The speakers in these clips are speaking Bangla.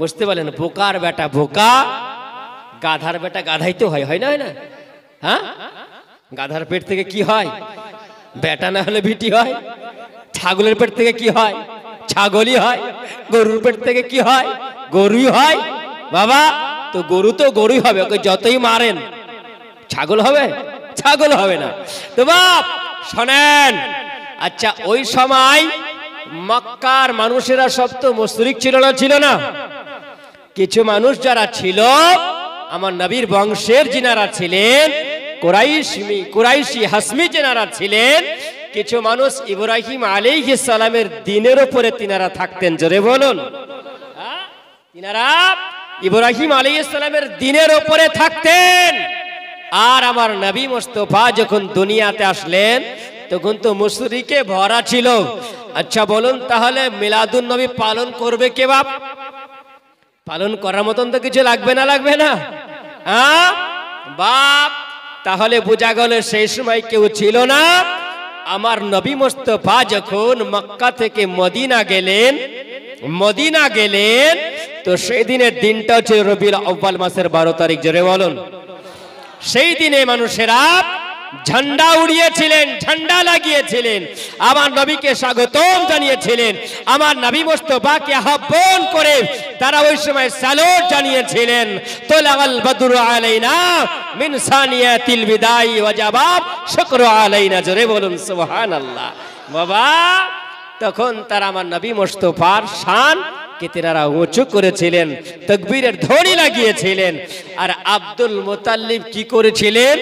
বুঝতে পারলেন? বোকার বেটা বোকা, গাধার বেটা গাধাই তো হয়, হয় না? হয় না? হ্যাঁ, গাধার পেট থেকে কি হয়? বেটা না হলে বিটি হয়। ছাগলের পেট থেকে কি হয়? ছাগলই হয়। গরুর পেট থেকে কি হয়? গরুই হয়। বাবা, তো গরুই হবে, ওকে যতই মারেন। ছাগল হবে? ছাগল হবে না। তো বাপ শোনেন, আচ্ছা ওই সময় মক্কার মানুষেরা সব তো মুশরিক ছিল না? ছিল না? কিছু মানুষ যারা ছিল আমার নবীর বংশের যিনারা ছিলেন, কুরাইশি হাসমি যিনারা ছিলেন, কিছু মানুষ ইব্রাহিম আলাইহিস সালামের দ্বীনের উপরে তিনারা থাকতেন। জোরে বলুন। তিনারা ইব্রাহিম আলাইহিস সালামের দ্বীনের উপরে থাকতেন। আর আমার নবী মুস্তাফা যখন দুনিয়াতে আসলেন তখন তো মুশরিকে ভরা ছিল। আচ্ছা বলুন, তাহলে মিলাদুন নবী পালন করবে কে বাপ? পালন করার মতন তো কিছু লাগবে না? লাগবে না? হ্যাঁ বাপ, তাহলে বোঝা গেল সেই সময় কেউ ছিল না। আমার নবী মুস্তাফা যখন মক্কা থেকে মদিনা গেলেন তো সেই দিনের দিনটা হচ্ছে রবিউল আউয়াল মাসের 12 তারিখ। জোরে বলুন। সেই দিনে মানুষেরা ঝান্ডা উড়িয়েছিলেন, ঝান্ডা লাগিয়েছিলেন, আমার নবীকে স্বাগতম জানিয়েছিলেন, আমার নবী মুস্তাফাকে আহ্বান করে তারা ওই সময় সালাত জানিয়েছিলেন। তোলাল বদরু আলাইনা মিন সানিয়াতিল বিদাই ওয়াজাবাব শুকরু আলাইনা। জোরে বলুন সুবহানাল্লাহ। বাবা, তখন তারা আমার নবী মুস্তাফার শান কে তেনারা উঁচু করেছিলেন, তাকবীরের ধ্বনি লাগিয়েছিলেন। আর আব্দুল মুতাল্লিব কি করেছিলেন?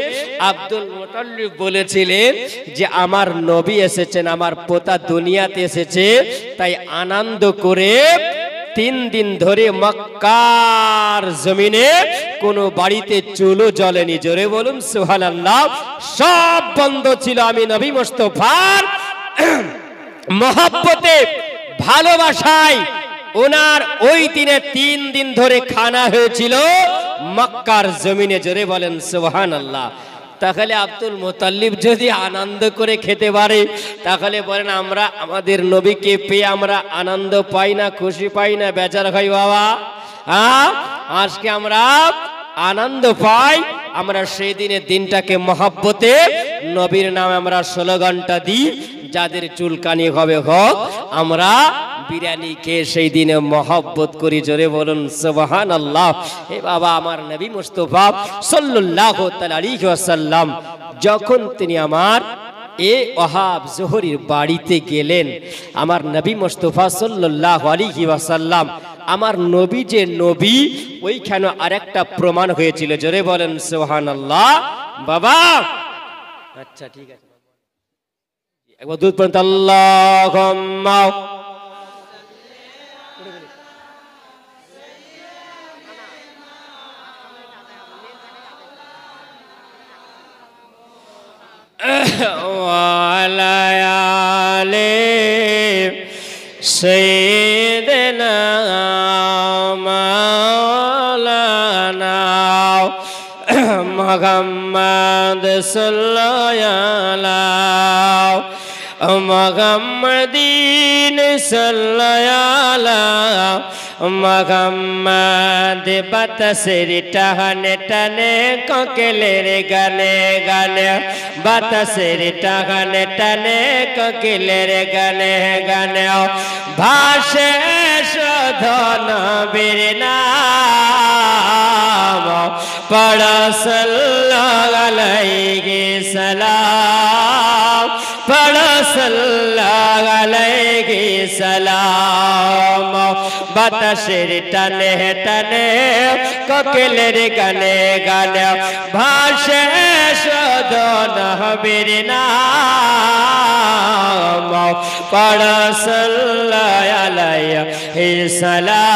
আব্দুল মুতাল্লিব বলেছিলেন যে আমার নবী এসেছেন, আমার পোতা দুনিয়াতে এসেছে, তাই আনন্দ করে 3 দিন ধরে মক্কার জমিনে কোনো বাড়িতে চুলো জ্বলেনি। জোরে বলুন সুবহানাল্লাহ। সব বন্ধ ছিল। আমি নবী মুস্তাফার মহব্বতে, ভালোবাসায় ওনার ওই দিনে 3 দিন ধরে খানা হয়েছিল মক্কার জমিনে। জোরে বলেন সুবহানাল্লাহ। তাহলে আব্দুল মুতাল্লিব যদি আনন্দ করে খেতে পারে, তাহলে বলেন আমরা আমাদের নবীকে পেয়ে আমরা আনন্দ পাই না, খুশি পাই না, বেজার হই বাবা? আজকে আমরা আনন্দ পাই। আমরা সেই দিনের দিনটাকে মহব্বতে নবীর নামে আমরা স্লোগানটা দিই, যাদের চুলকানি হবে হোক, আমরা বিরিয়ানি খেয়ে সেই দিনে মহব্বত করি। জোরে বলুন সুবহানাল্লাহ। হে বাবা, আমার নবী মুস্তাফা সাল্লাল্লাহু তাআলা আলাইহি ওয়াসাল্লাম যখন তিনি আমার ওয়াহাব জোহরির বাড়িতে গেলেন, আমার নবী মুস্তাফা সাল্লাল্লাহু আলাইহি ওয়াসাল্লাম, আমার নবী যে নবী, ওইখানে আরেকটা প্রমাণ হয়েছিল। জোরে বলেন সুবহানাল্লাহ। বাবা আচ্ছা ঠিক আছে, একবার দুধ পড়েন আল্লাহুম্মা ওয়ালা আলে সাইয়্যিদিনা মাওলানা মুহাম্মদ সাল্লাল্লাহু মুহাম্মাদিন সাল্লাল্লাহু মুহাম্মদ বাতাসের টানে টানে কোকিলের গানে গানে, বাতাসের টানে টানে কোকিলের গানে গানে, ভাসে শুধু নবীর নাম, পড়ো সাল্লাল্লাহু আলাইহি সালাম, পড়ো সাল্লাল্লাহু আলাইহি সালাম। বাতাসের টানে টানে কোকিলের গানে গানে, ভাসে শুধু নবীর নাম, পড়ো সাল্লাল্লাহু আলাইহি সালাম,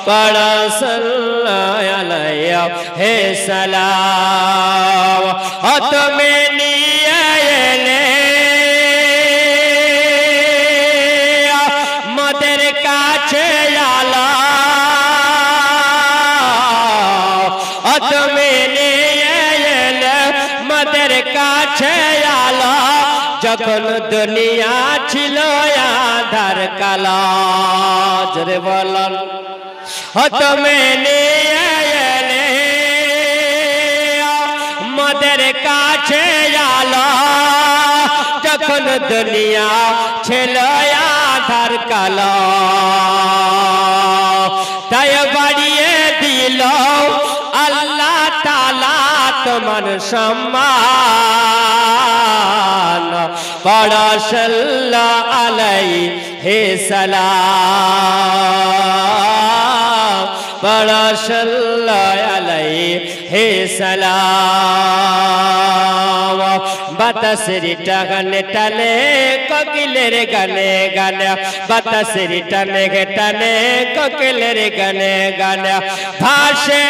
পড়ো সাল্লাল্লাহু আলাইহি সালাম। ও তুমি নিয়ে এলে মোদের কাছে আলো, ও তুমি নিয়ে এলে মোদের কাছে আলো, যখন দুনিয়া ছিল আধার কালো জোরে বলুন তুমি নিয়ে এলে আমাদের কাছে আলো যখন দুনিয়া ছিল আধার কালো তাই বাড়িয়ে দিল আল্লাহ তাআলা তোমার সম্মান পড়ো সাল্লাল্লাহু আলাইহি সালাম পড়ো সাল্লাল্লাহু আলাইহি সালাম বাতাসের টানে টানে কোকিলের গানে গানে বাতাসের টানে টানে কোকিলের গানে গানে ভাসে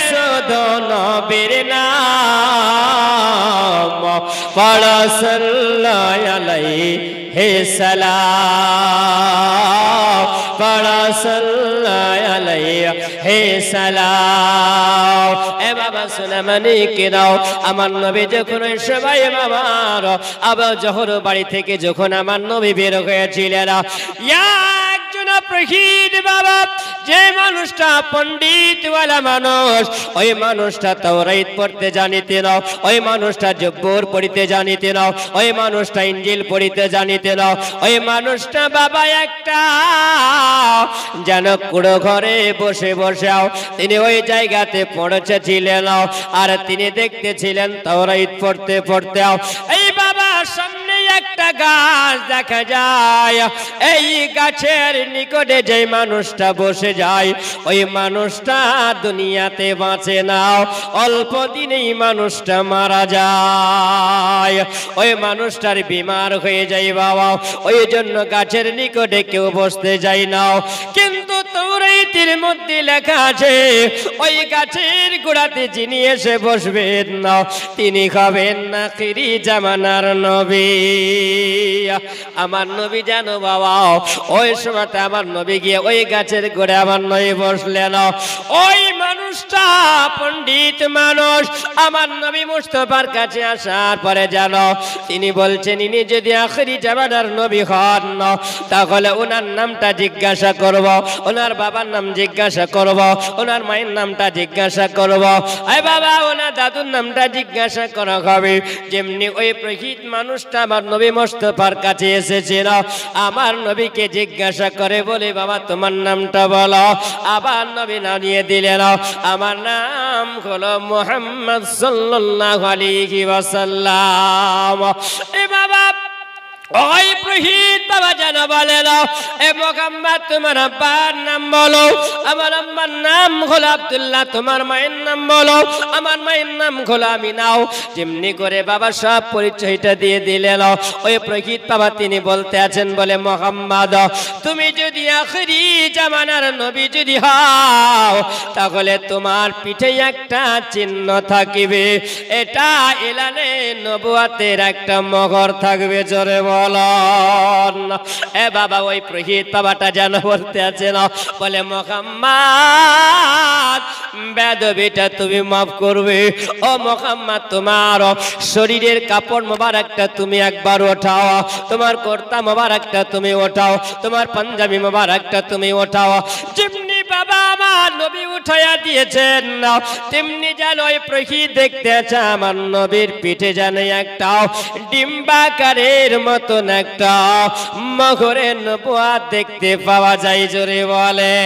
শুধু নবীর নাম পড়ো সাল্লাল্লাহু আলাইহি সালাম পড়ো সাল্লাল্লাহু আলাইহি সালাম এ বাবা সোনা মানি কে দাও আমার নবী যখন ওই সবাই আমার আবা জহর বাড়ি থেকে যখন আমার নবী বের হয়েছিলেন একজন প্রহীদ বাবা যে মানুষটা পণ্ডিতওয়ালা মানুষ ওই মানুষটা তাওরাত পড়তে জানিতেন ওই মানুষটা জব্বর পড়তে জানিতেন ওই মানুষটা ইনজিল পড়তে জানিতেন ওই মানুষটা বাবা একটা যেন কুড়ো ঘরে বসে বসে তিনি ওই জায়গাতে পৌঁছেছিলেন আর তিনি দেখতেছিলেন তাওরাত পড়তে পড়তে এই বাবা সামনে একটা গাছ দেখা যায় এই গাছের নিকটে যে মানুষটা বসে যায় ওই মানুষটা দুনিয়াতে বাঁচে না অল্প দিনেই মানুষটা মারা যায় ওই মানুষটার বিমার হয়ে যায় বাবা ওই জন্য গাছের নিকটে কেউ বসতে যায় না কিন্তু তাওরাতের মধ্যে লেখা আছে ওই গাছের গোড়াতে যিনি এসে বসবেন না তিনি হবেন আখিরি জামানার নবী আমার নবী জানো বাবা ওই সময়তে আমার নবী গিয়ে ওই গাছের গোড়ে আমার নবী বসলেন ওই মানুষটা পণ্ডিত মানুষ আমার নবী মুস্তাফার কাছে আসার পরে জানো তিনি বলছেন ইনি যদি আখিরি জামানার নবী হন তাহলে ওনার নামটা জিজ্ঞাসা করব ওনার বাবার নাম জিজ্ঞাসা করব ওনার মায়ের নামটা জিজ্ঞাসা করব এই বাবা ওনার দাদুর নামটা জিজ্ঞাসা করা হবে যেমনি ওই প্রকৃত মানুষটা আমার নবী মুস্তাফার কাছে এসেছিল আমার নবীকে জিজ্ঞাসা করে বলে বাবা তোমার নামটা বলো আবার নবী জানিয়ে দিলেন আমার নাম হলো মুহাম্মদ সাল্লাল্লাহু আলাইহি ওয়াসাল্লাম এ বাবা ওই প্রহীদ বাবা যেন বলেন এ মুহাম্মদ তোমার আব্বার নাম বলো আমার আম্মার নাম হলো আব্দুল্লাহ তোমার মায়ের নাম বলো আমার মায়ের নাম হলো আমিনাও যেমনি করে বাবা সব পরিচয়টা দিয়ে দিলেন ওই প্রহীদ বাবা তিনি বলতে আছেন বলে মুহাম্মদ তুমি যদি আখিরি জামানার নবী যদি হও তাহলে তোমার পিঠে একটা চিহ্ন থাকিবে এটা এলানে নবুয়তের একটা মোহর থাকবে জোরে এ বাবা ওই প্রহীদ বাবাটা যেন বলতে আছে না বলে মুহাম্মদ বেদবিটা তুমি মাফ করবে ও মুহাম্মদ তোমার শরীরের কাপড় মোবারকটা তুমি একবার ওঠাও তোমার কুর্তা মোবারকটা তুমি ওঠাও তোমার পাঞ্জাবি মোবারকটা তুমি ওঠাও যেমনি বাবা আমার নবী উঠাইয়া দিয়েছেন না তেমনি যেন ওই প্রহীদ দেখতে আছে আমার নবীর পিঠে যেন একটা ডিম্বাকারের মতো একটা মগরের নবুয়ত দেখতে পাওয়া যায় জোরে বলে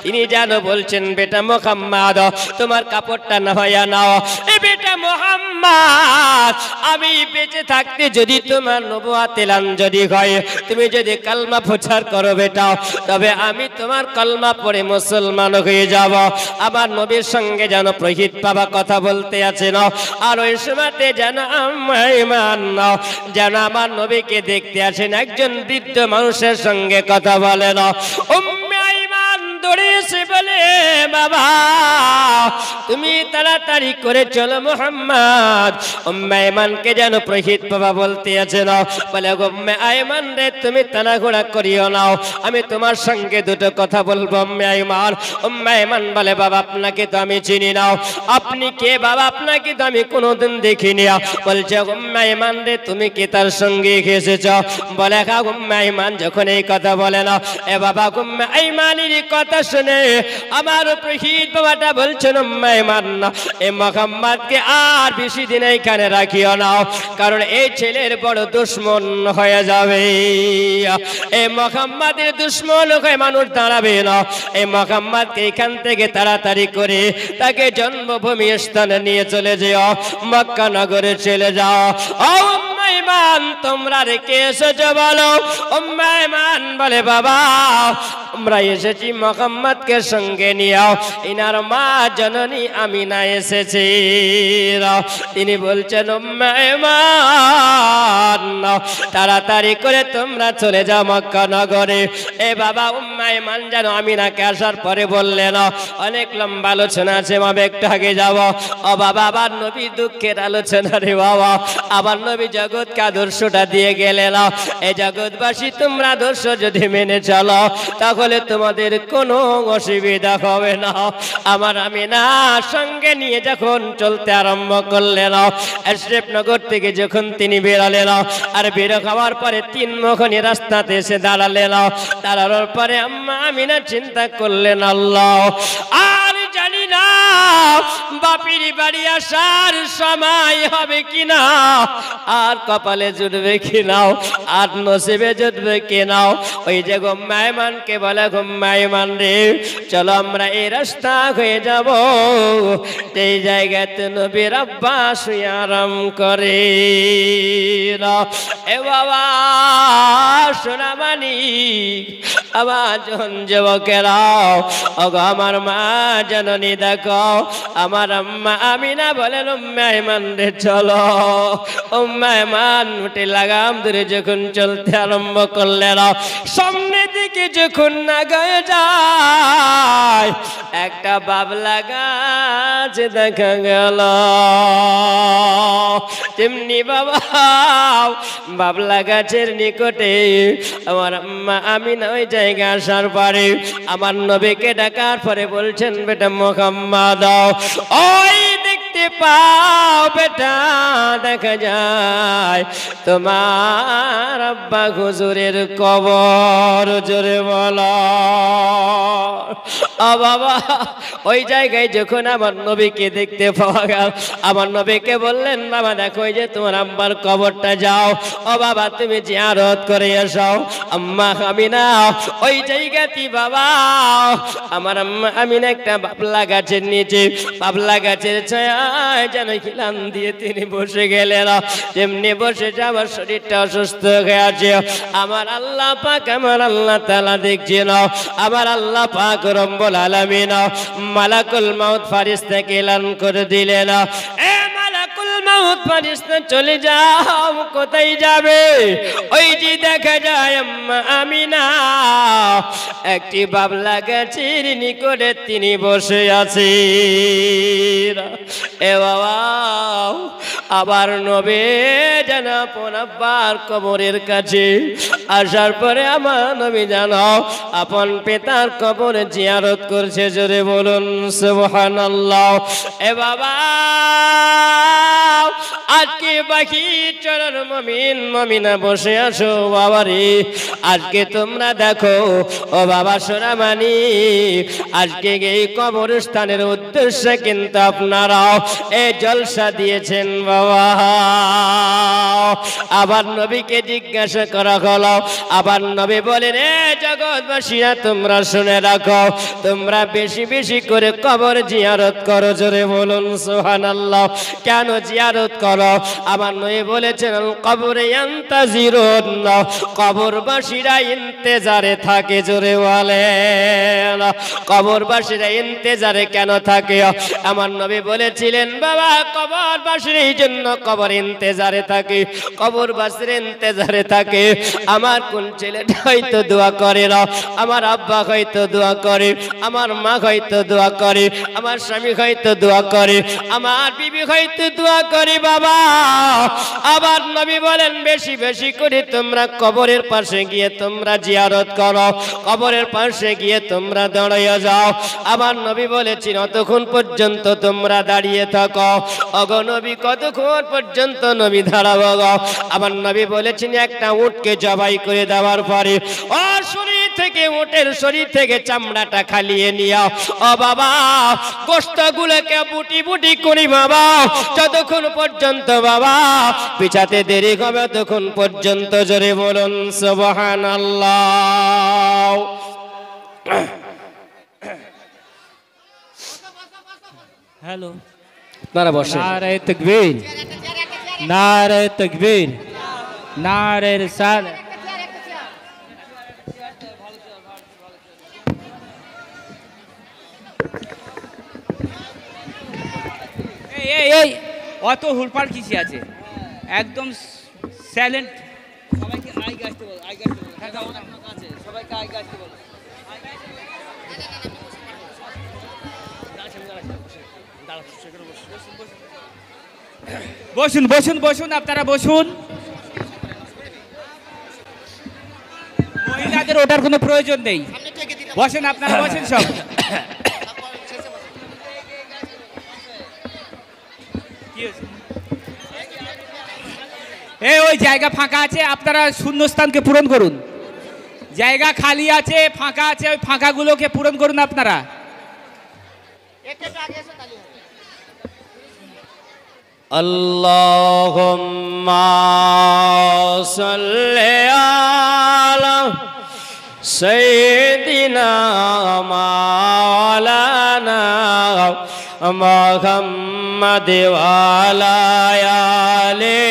তিনি যেন বলছেন বেটা মুহাম্মদ তোমার কাপড়টা নামাইয়া নাও এ বেটা মুহাম্মদ আমি বেঁচে থাকতে যদি তোমার নবুয়ত এলান যদি হয় তুমি যদি কালমা প্রচার করো বেটা তবে আমি তোমার কালমা পড়ে মুসলমান হয়ে যাব আমার নবীর সঙ্গে যেন প্রহীদ বাবা কথা বলতে আছেন আর ওই সময়তে যেন যেন আমার নবীকে দেখতে আসেন একজন বৃদ্ধ মানুষের সঙ্গে কথা বলেন উম্মে আইমান দৌড়ে এসে বলে বাবা তুমি তাড়াতাড়ি করে চলো মুহাম্মদ উম্মে আইমানকে যেন প্রহিত বাবা বলতে আছে না বলে উম্মে আইমান রে তুমি তাড়াহুড়া করিও না আমি তোমার সঙ্গে দুটো কথা বলবো উম্মে আইমান বলে বাবা আপনাকে তো আমি চিনি না আপনি কে বাবা আপনাকে তো আমি কোনোদিন দেখিনি বলছে উম্মে আইমান রে তুমি কি তার সঙ্গে এসেছ বলে উম্মে আইমান যখন এই কথা বলে না এ বাবা উম্মে আইমানের কথা শুনে আমার প্রহিত বাবাটা বলছেন উম্মে আইমান এ মুহাম্মদকে আর বেশি দিন এখানে রাখিও না কারণ এই ছেলের বড় দুশমন হয়ে যাবে এই মুহাম্মদের দুশমন হয়ে মানুষ দাঁড়াবে না এই মুহাম্মদকে এখান থেকে তাড়াতাড়ি করে তাকে জন্মভূমি স্থানে নিয়ে চলে যাও মক্কা নগরে চলে যাও ও উম্মে আইমান তোমরা রেখে এসেছো বলো উম্মে আইমান বলে বাবা আমরা এসেছি মুহাম্মদকে সঙ্গে নিয়ে ইনার মা জননী আমিনা এসেছে তিনি বলছেন উম্মে আইমান তাড়াতাড়ি করে তোমরা চলে যাও মক্কা নগরে এ বাবা উম্মে আইমান যেন আমিনাকে আসার পরে বললেন অনেক লম্বা আলোচনা আছে বাবা একটু আগে যাব ও বাবা আবার নবী দুঃখের আলোচনা রে বাবা আবার নবী জগৎকে আদর্শটা দিয়ে গেলেন এই জগৎবাসী তোমরা আদর্শ যদি মেনে চলো তাহলে তোমাদের কোনো অসুবিধা হবে না আমার আমিনা সঙ্গে নিয়ে যখন চলতে আরম্ভ করলেন আশরাফনগর থেকে যখন তিনি বেরালেন আর বের হওয়ার পরে তিন মুখনি রাস্তাতে এসে দাঁড়ালেন দাঁড়ানোর পরে আম্মা আমিনা চিন্তা করলেন আল্লাহ আর জানি না বাপির বাড়ি আসার সময় হবে কিনা আর কপালে জুটবে কিনা আর নসিবে জুটবে কিনা ওই যে উম্মে আইমানকে বলে উম্মে আইমান রে চলো আমরা এই রাস্তা হয়ে যাব এই জায়গাতে নবীর আব্বা শুয়ে আরাম করে এ বাবা সোনামানি আমার যুবকেরা ওগো আমার মা জননী দেখো আমার আম্মা আমিনা বলেন উম্মে আইমান রে চলো উম্মে আইমান উঠে লাগাম ধরে যখন চলতে আরম্ভ করলেন সামনের দিকে যখন না গয়ে যায় একটা বাবলা গাছ দেখা গেল তেমনি বাবা বাবলা গাছের নিকটে আমার আম্মা আমিনা ওই জায়গা আসার পরে আমার নবীকে ডাকার পরে বলছেন বেটা মুহাম্মদ ওই দেখতে পাও বেটা দেখা যায় তোমার আব্বা হুজুরের কবর জোরে বলো ও বাবা ওই জায়গায় যখন আমার নবীকে দেখতে পাওয়া গেল আমার নবীকে বললেন বাবা দেখো ওই যে তোমার আব্বার কবরটা যাও ও বাবা তুমি জিয়ারত করে এসো আম্মা আমিনা ওই জায়গাতে বাবা আমার আম্মা আমিনা একটা বাবলা গাছের নিচে বাবলা গাছের ছায়ায় যেন খিলান দিয়ে তিনি বসে গেলেন যেমনি বসে আমার শরীরটা অসুস্থ হয়ে আছে আমার আল্লাহ পাক আমার আল্লাহ তাআলা দেখছেন আমার আল্লাহ পাক রব্বুল আলামিন মালাকুল মাউত ফেরেশতাকে এলান করে দিলেন এ মালাকুল মাউত ফেরেশতা চলে যাও কোথায় যাবে ওই যে দেখা যায় আম্মা আমিনা একটি বাবলা গাছের নিকটে তিনি বসে আছেন এ বাবা আবার নবী জানা আপন কবরের কাছে আসার পরে আমার নবী জানো আপন পিতার কবর জিয়ারত করছে জোরে বলুন সুবহানাল্লাহ এ বাবা আজকে বাকি চরণ মুমিন মুমিনা বসে আছো বাবারে আজকে তোমরা দেখো ও বাবা সোনামানি আজকে এই কবরস্থানের উদ্দেশ্যে কিন্তু আপনারা এই জলসা দিয়েছেন বাবা আবার নবীকে জিজ্ঞাসা করা হলো আবার নবী বলেন এ জগৎবাসীরা তোমরা শুনে রাখো তোমরা বেশি বেশি করে কবর জিয়ারত করো জোরে বলুন সুবহানাল্লাহ কেন জিয়ারত জিয়ারত করো। আমার নবী বলেছেন কবরে ইয়ান্তাজিরুন, কবরবাসীরা ইন্তেজারে থাকে। জোরে বলেন কবরবাসীরা ইন্তেজারে কেন থাকে? আমার নবী বলেছিলেন বাবা কবরবাসীর এই জন্য কবর ইন্তেজারে থাকে, কবরবাসীর ইন্তেজারে থাকে। আমার কোন ছেলেটা হয়তো দোয়া করে না, আমার আব্বা হয়তো দোয়া করে, আমার মা হয়তো দোয়া করে, আমার স্বামী হয়তো দোয়া করে, আমার বিবি হয়তো দোয়া করে বাবা। আবার নবী বলেন বেশি বেশি করে তোমরা কবরের পাশে গিয়ে তোমরা জিয়ারত করো, কবরের পাশে গিয়ে তোমরা দাঁড়িয়ে যাও। আমার নবী বলেছেন অতক্ষণ পর্যন্ত তোমরা দাঁড়িয়ে থাকো। ওগো নবী কতক্ষণ পর্যন্ত নবী দাঁড়াবো গো? আমার নবী বলেছেন একটা উটকে জবাই করে দেওয়ার পরে ওর শরীর থেকে, উটের শরীর থেকে চামড়াটা খালিয়ে নিও ও বাবা, গোশতগুলোকে বুটি বুটি করি বাবা, যতক্ষণ পর্যন্ত বাবা পিছাতে দেরি হবে ততক্ষণ পর্যন্ত। জোরে বলুন সুবহানাল্লাহ। হ্যালো, আপনারা বসেন। নারে তাকবীর, নারে তাকবীর, নারে রিসালাত। এই অত হুলপাল কিসে আছে? একদম সাইলেন্ট। সবাইকে আইগে আসতে বলো, আইগে আসতে বলো। হ্যাঁ, আপনার কাছে সবাইকে আইগে আসতে বলো। বসুন বসুন বসুন, আপনারা বসুন। মহিলাদের ওঠার কোনো প্রয়োজন নেই, বসেন আপনারা, বসেন সব। এই ওই জায়গা ফাঁকা আছে, আপনারা শূন্যস্থানকে পূরণ করুন। জায়গা খালি আছে, ফাঁকা আছে, ওই ফাঁকাগুলোকে পূরণ করুন আপনারা। আল্লাহুম্মা সাল্লি আলা সাইয়্যিদিনা মাওলানা মুহাম্মাদ ওয়া আলা আলি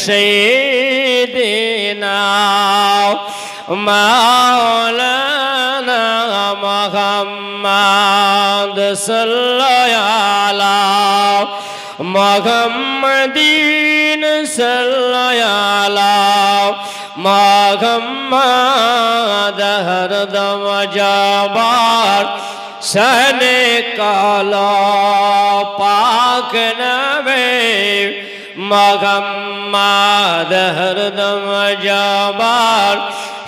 সাইয়্যিদিনা মাওলানা মুহাম্মাদ সাল্লাল্লাহু আলা মুহাম্মাদিন সাল্লাল্লাহু আলা মুহাম্মাদ হরদম জাবার শানে কালা পাক নবে মুহাম্মাদ হরদম জাবার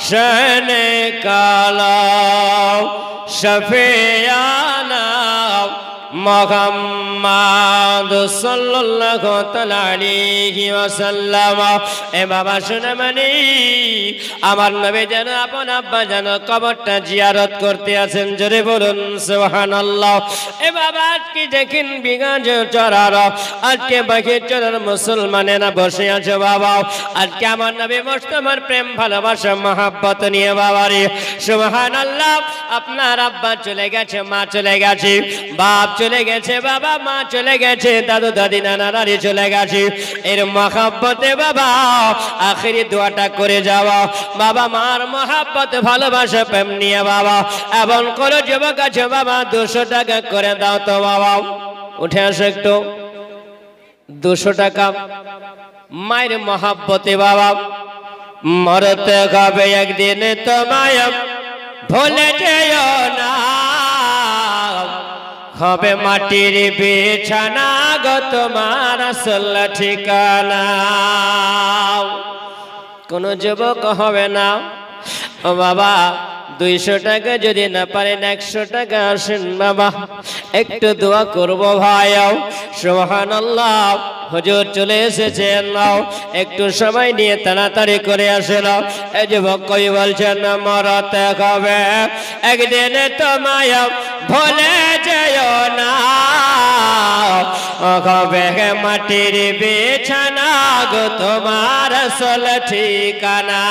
শানে কালা শফিয়ানা মুহাম্মাদ সাল্লাল্লাহু তাআলা আলাইহি ওয়াসাল্লাম। এ বাবা শুনে মানি, আমার নবী যেন আপন আব্বা যেন কবরটা জিয়ারত করতে আছেন। জোরে বলুন সুবহানাল্লাহ। এ বাবা আজকে দেখেন বিগত চরার, আজকে বাকি চরার মুসলমানেরা বসে আছে বাবা। আজকে আমার নবী মুস্তাফার প্রেম ভালোবাসা মহাব্বত নিয়ে বাবারে সুবহানাল্লাহ। আপনার আব্বা চলে গেছে, মা চলে গেছে, বাপ চলে গেছে বাবা, মা চলে গেছে, দাদু দাদি নানা নানি চলে গেছে। এর মহাব্বতে বাবা আখিরি দোয়াটা করে যাওয়া বাবা, মার মহাব্বত ভালোবাসা প্রেম নিয়ে বাবা এমন করে যুবক আছে বাবা 200 টাকা করে দাও তো বাবা। উঠে আসো একটু, 200 টাকা মায়ের মহাব্বতে বাবা। মরতে হবে একদিন তোমায় ভুলে যেও না, হবে মাটির বিছানা গো তোমার আসল ঠিকানা। কোন যুবক হবে না ও বাবা 200 টাকা যদি না পারেন 100 টাকা আসেন বাবা, একটু দোয়া করব ভাই। সুবহানাল্লাহ, হুজুর চলে এসেছেন, একটু সময় নিয়ে তাড়াতাড়ি করে আসেন। এই যুবক কই বলছেন মরতে হবে একদিন তোমায় ভুলে যেও না, হবে মাটির বিছানা গো তোমার আসল ঠিকানা।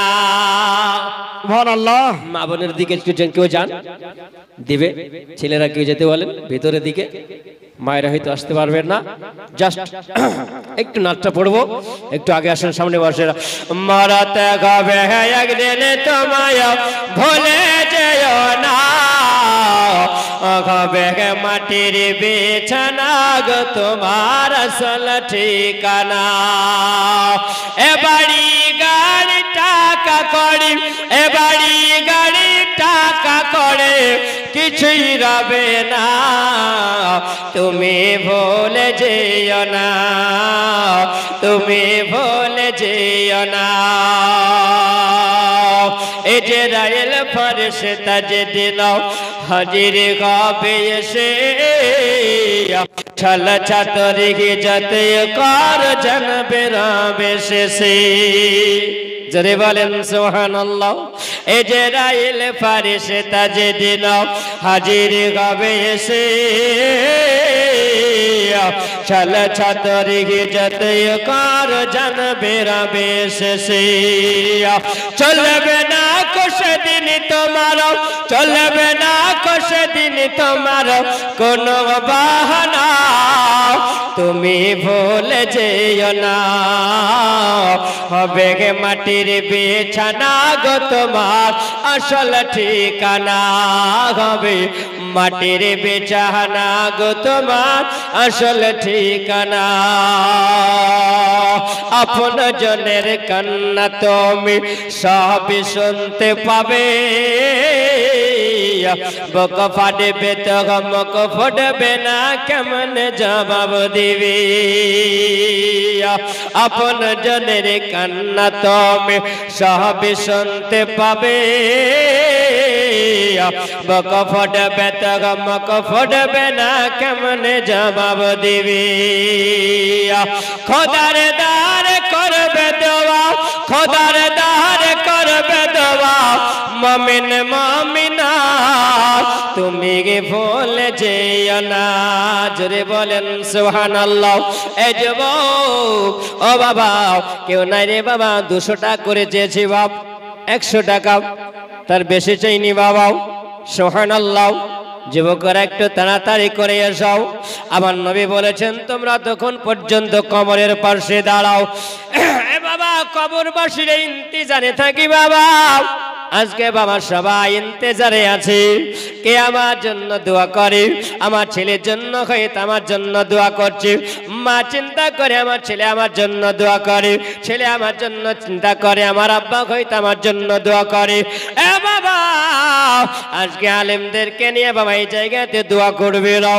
সুবহানাল্লাহ। মা বোনের দিকে একটু কেউ যান দিবে, ছেলেরা কেউ যেতে বলেন ভেতরের দিকে। মায়েরা হয়তো আসতে পারবেন না, জাস্ট একটু নাচটা পড়বো, একটু আগে আসেন সামনে বসে। মরতে হবে একদিন তোমায় ভুলে যেও না, হবে মাটির বিছানা গো তোমার আসল ঠিকানা। এ বাড়ি গাড়ি টাকা করি, এ বাড়ি গাড়ি টাকা করে কিছুই রবে না, তুমি ভুলে যেও না, তুমি ভুলে যেও না। ইজরাইল ফেরেশতা যেদিন হাজির হবে এসে, ছল ছাতরি যতে কর জানবে রবে শেষে। জোরে বলেন সুবহানাল্লাহ। ইজরাইল ফেরেশতা যেদিন হাজির হবে এসে, ছল ছাতরি যতে কর জানবে রবে শেষে। চলবে না কোশদিন তোমার, চলবে না কোশদিন তোমার কোনো বাহানা, তুমি ভুলে যেও না, হবে গে মাটির বিছানা গো তোমার আসল ঠিকানা, হবে মাটির বিছানা গো তোমার আসল ঠিকানা। আপন জনের কান্না তুমি সব শুনতে পাবে, বুক ফাটবে তো মুখ ফুটবে না, কেমন জবাব দিবি। আপন জনের কান্না তুমি সব শুনতে পাবে, বুক ফুটবে তো মুখ ফুটবে না, কেমন জবাব দিবি। খোদার দার করবে দোয়া, খোদার দার করবে দোয়া মুমিন মুমিনা, তুমি ভুলে যেও না। জোরে বলেন সুবহানাল্লাহ। এই যুবক ও বাবা, কেউ নাই রে বাবা, 200 টাকা করে চেয়েছি বাপ, 100 টাকা তার বেশি চাইনি বাবা। সুবহানাল্লাহ। যুবকরা একটু তাড়াতাড়ি করে এসো, আমার নবী বলেছেন তোমরা তখন পর্যন্ত কবরের পাশে দাঁড়াও। এ বাবা, কবরবাসীর ইন্তজারে থাকি বাবা। আজকে বাবা সবাই ইন্তজারে আছে, কে আমার জন্য দোয়া করে, আমার ছেলের জন্য হয়তো আমার জন্য দোয়া করছে, মা চিন্তা করে আমার ছেলে আমার জন্য দোয়া করে, ছেলে আমার জন্য চিন্তা করে, আমার আব্বা হয়তো আমার জন্য দোয়া করে। এ বাবা, আজকে আলেমদেরকে নিয়ে বাবা এই জায়গাতে দোয়া করবে না,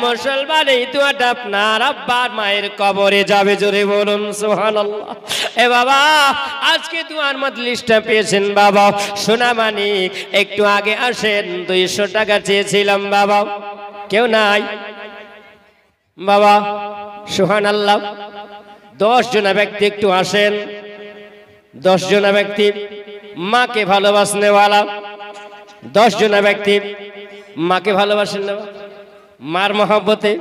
মুসলমান এই দোয়াটা আপনার আব্বার মায়ের কবরে যাবে। জোরে বলুন সুবহানাল্লাহ। এ বাবা, আজকে দোয়ার মজলিসটা পেয়েছেন বাবা, সোনা মানিক একটু আগে আসেন, 200 টাকা চেয়েছিলাম বাবা, কেউ নাই বাবা। সুবহানাল্লাহ। 10 জন ব্যক্তি একটু আসেন, 10 জন ব্যক্তি মাকে ভালোবাসনেওয়ালা, 10 জন ব্যক্তি মাকে ভালোবাসেন না, মার মহব্বতে।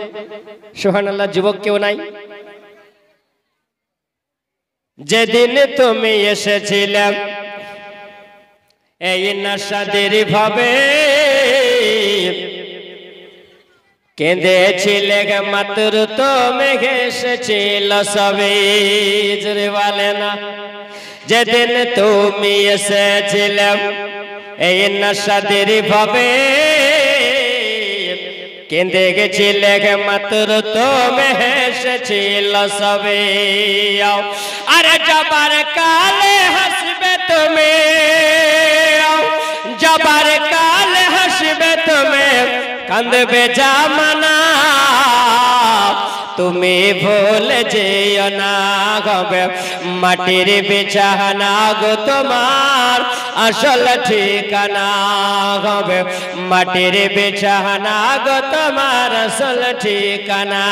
সুবহানাল্লাহ। যুবক কেউ নাই? যেদিন তুমি এসেছিলে এই নাশাদের ভাবে, কেঁদেছিলে মাত্র তুমি এসেছিল সবে। জোরে বলে না। যেদিন তুমি এসেছিলে এই নাশাদের ভাবে, কেঁদে গেছিলে মাত্র তুমি এসেছিল সবে। আরে যাবার কালে হাসবে তুমি, যাবার কালে হাসবে তুমি, কাঁদবে জামানা, তুমি ভুলে যেও না, হবে মাটির বিছানা গো তোমার আসল ঠিকানা, হবে মাটির বিছানা গো তোমার আসল ঠিকানা।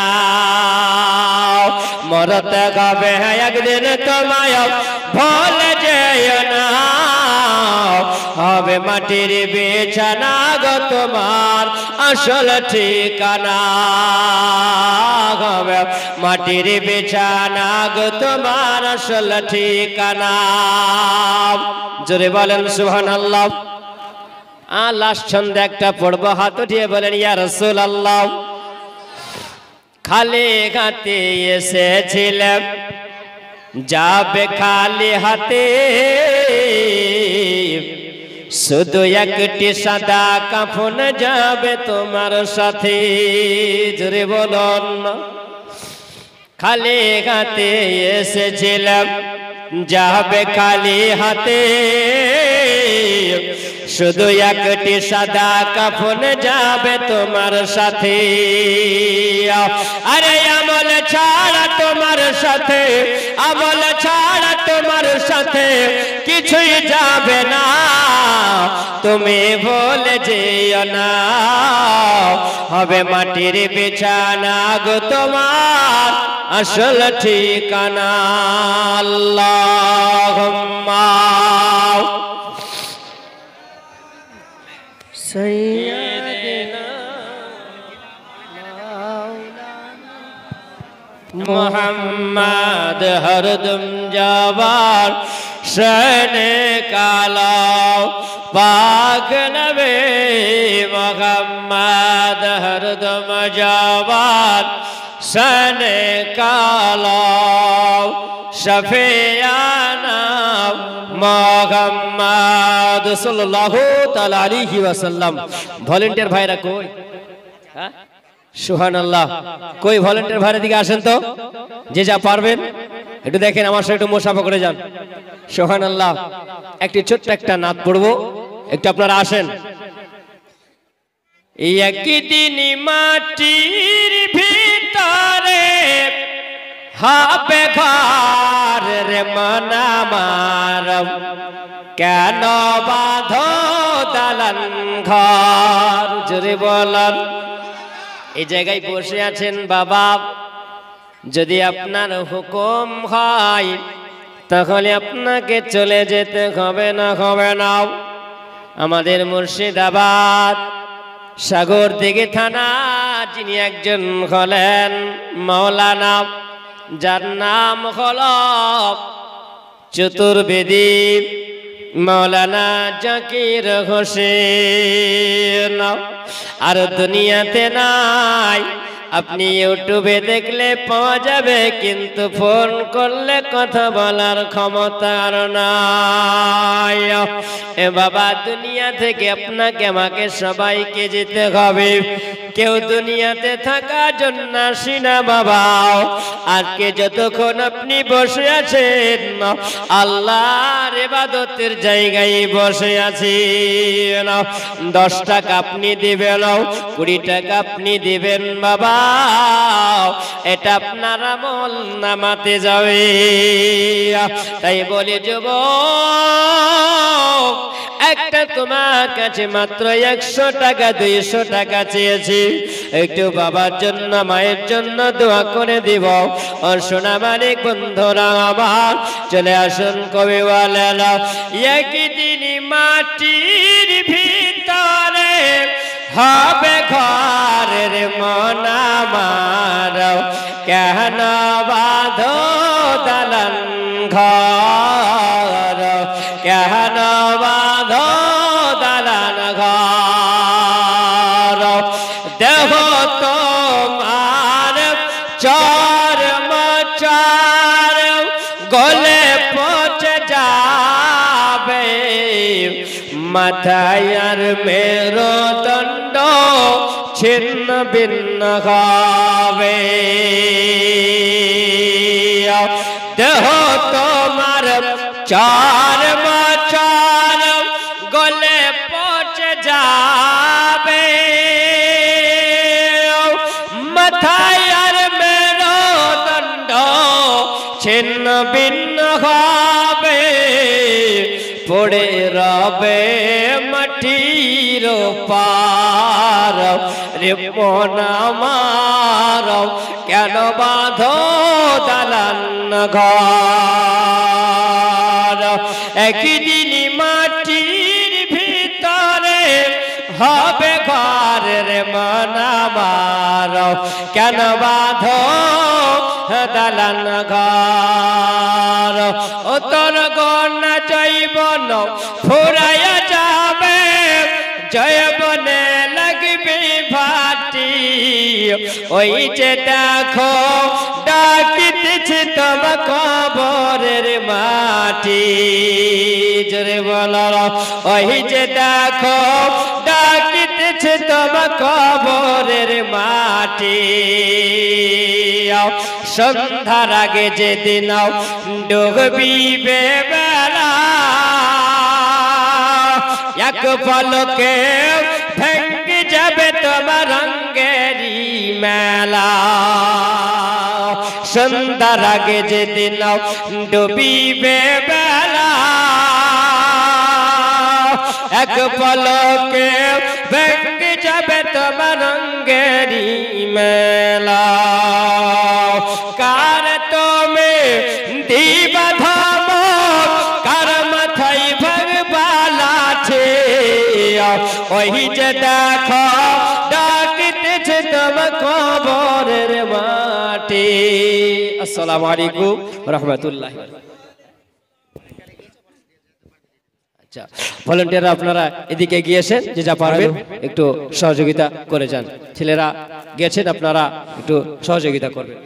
মরতে হবে একদিন তোমায় ভুলে যেও না, হবে মাটির বিছানা গো তোমার আসল ঠিকানা, হবে মাটির বিছানা গো তোমার আসল ঠিকানা। জোরে বলেন সুবহানাল্লাহ। লাস্ট ছন্দে একটা পড়বো, হাত উঠিয়ে বলেন ইয়া রাসূলুল্লাহ। খালি হাতে এসেছিলাম, যাবে খালি হাতে, শুধু একটি সাদা কাফন যাবে তোমার সাথে। জোরে বলুন না। খালি হাতে এসেছিলাম, যাবে খালি হাতে, শুধু একটি সাদা কাফন যাবে তোমার সাথে। আরে আমল ছাড়া তোমার সাথে, আমল ছাড়া তোমার সাথে কিছুই যাবে না, তুমি ভুলে যেও না, হবে মাটির বিছানা গো তোমার আসল ঠিকানা। আল্লাহুম্মা সাইয়্যিদিনা মুহাম্মদ হরদম জবান শানে কালা পাক নবী মুহাম্মদ হরদম জবান শানে কালা শফিয়ানা মুহাম্মদ সাল্লাল্লাহু তাআলা আলাইহি ওয়াসাল্লাম। ভলান্টিয়ার ভাইরা কই? হ্যাঁ সুবহানাল্লাহ। কই ভলান্টিয়ার ভাইরা দিকে আসেন তো, যে যা পারবেন একটু দেখেন, আমার সাথে একটু মুসাফা করে যান। সুবহানাল্লাহ। একটি ছোট্ট একটা নাত পড়বো, একটু আপনারা আসেন। একদিন মাটির ভিতরে হবে ঘর রে মন আমার, কেন বাঁধো দালান ঘর? জোরে বলেন। এই জায়গায় বসে আছেন বাবা, যদি আপনার হুকুম হয় তাহলে আপনাকে চলে যেতে হবে না, হবে না? আমাদের মুর্শিদাবাদ সাগরদিঘি থানা যিনি একজন হলেন মাওলানা, যার নাম হলো চতুর্বেদী মাওলানা জাকির হোসেন, আর দুনিয়াতে নাই। আপনি ইউটিউবে দেখলে পাওয়া যাবে, কিন্তু ফোন করলে কথা বলার ক্ষমতা আর নাই। এ বাবা, দুনিয়া থেকে আপনাকে আমাকে সবাইকে যেতে হবে, কেউ দুনিয়াতে থাকার জন্য আসি না বাবা। আজকে যতক্ষণ আপনি বসে আছেন আল্লাহর ইবাদতের জায়গায় বসে আছেন। 10 টাকা আপনি দিবেন, 20 টাকা আপনি দিবেন বাবা, এটা আপনার আমল নামাতে যাবে। তাই বলি যুবক, একটা তোমার কাছে মাত্র 100 টাকা 200 টাকা চেয়েছি, একটু বাবার জন্য মায়ের জন্য দোয়া করে দিব। ও সোনা মানিক বন্ধুরা আমার, চলে আসুন কবি বলেন, একদিন মাটির ভিতরে হবে ঘর রে মন আমার, কেন বাঁধো দালান ঘর, কেন বাঁধো দালান ঘর? দেহ তোমার চর্ম চার গলে পচে যাবে, মাথায় আর মেরুদণ্ড ছিন্ন ভিন্ন হবে। দেহ তোমার চর্ম চার গলে পচে যাবে, মাথায় আর মেরুদণ্ড ছিন্ন ভিন্ন হবে, পড়ে রবে মাটির পার রে মন আমার, কেন বাঁধো দালান ঘর? একদিন মাটির ভিতরে হবে ঘর রে মন আমার, কেন বাঁধো দালান ঘর? ও তোর গনা জৈবন ফুরাইয়া যাবে, জৈবনে লাগবে ভাটি, ওই যে দেখো ডাকিতেছে তোমার কবরের মাটি। জোরে বলো, ওই যে দেখো ডাকিতেছে তোমার কবরের মাটি। সন্ধ্যার আগে যেদিন ডুবিবে বেলা, এক পলকে ভেঙে যাবে তোমার রঙ্গেরি মেলা। সন্ধ্যার আগে যেদিন ডুবিবে বেলা, এক পলকে ভেঙে যাবে তোমার রঙ্গেরি মেলা। কার তুমি দিবা ধমক, কার মাথায় ভগবালা আছে, ওই যে দেখো ডাকিতেছে তোমার কবরের মাটি। আসসালামু আলাইকুম রহমতুল্লাহ। আচ্ছা, ভলান্টিয়াররা আপনারা এদিকে গিয়েছেন, যে যা পারবেন একটু সহযোগিতা করে যান। ছেলেরা গেছেন, আপনারা একটু সহযোগিতা করবেন।